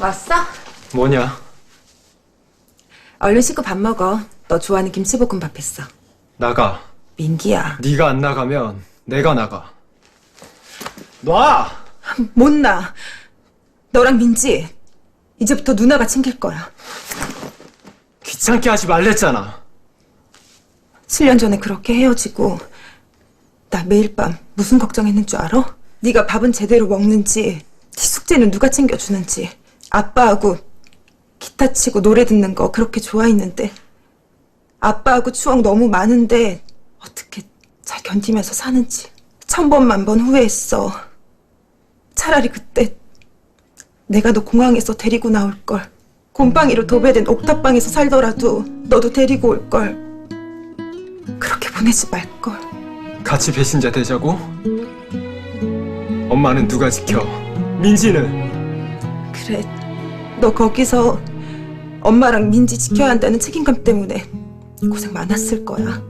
왔어? 뭐냐? 얼른 씻고 밥 먹어. 너 좋아하는 김치볶음밥 했어. 나가. 민기야. 네가 안 나가면 내가 나가. 놔! 못 나. 너랑 민지 이제부터 누나가 챙길 거야. 귀찮게 하지 말랬잖아. 7년 전에 그렇게 헤어지고 나 매일 밤 무슨 걱정했는 줄 알아? 네가 밥은 제대로 먹는지, 네 숙제는 누가 챙겨주는지. 아빠하고 기타 치고 노래 듣는 거 그렇게 좋아했는데 아빠하고 추억 너무 많은데 어떻게 잘 견디면서 사는지 1000번 1000번 후회했어. 차라리 그때 내가 너 공항에서 데리고 나올걸. 곰팡이로 도배된 옥탑방에서 살더라도 너도 데리고 올걸. 그렇게 보내지 말걸. 같이 배신자 되자고? 엄마는 누가 지켜? 민지는? 그래, 너 거기서 엄마랑 민지 지켜야 한다는 책임감 때문에 고생 많았을 거야.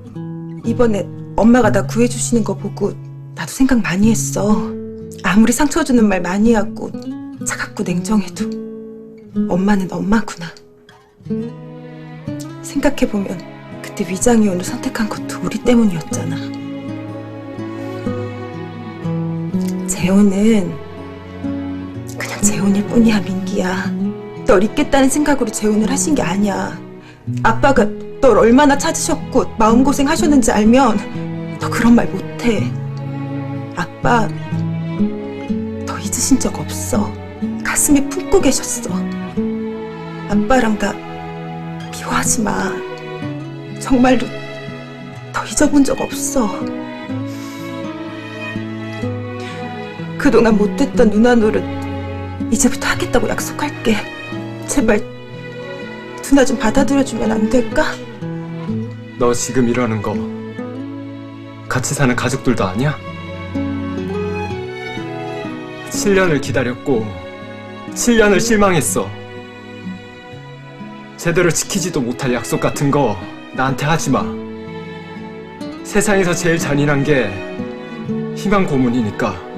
이번에 엄마가 나 구해주시는 거 보고 나도 생각 많이 했어. 아무리 상처 주는 말 많이 하고 차갑고 냉정해도 엄마는 엄마구나. 생각해보면 그때 위장이혼을 선택한 것도 우리 때문이었잖아. 재혼은 그냥 재혼일 뿐이야, 민기야. 널 잊겠다는 생각으로 재혼을 하신 게 아니야. 아빠가 널 얼마나 찾으셨고 마음고생 하셨는지 알면 너 그런 말 못해. 아빠 너 잊으신 적 없어. 가슴에 품고 계셨어. 아빠랑 나 미워하지 마. 정말로 더 잊어본 적 없어. 그동안 못했던 누나 노릇 이제부터 하겠다고 약속할게. 제발 누나 좀 받아들여주면 안 될까? 너 지금 이러는 거 같이 사는 가족들도 아니야? 7년을 기다렸고 7년을 실망했어. 제대로 지키지도 못할 약속 같은 거 나한테 하지 마. 세상에서 제일 잔인한 게 희망 고문이니까.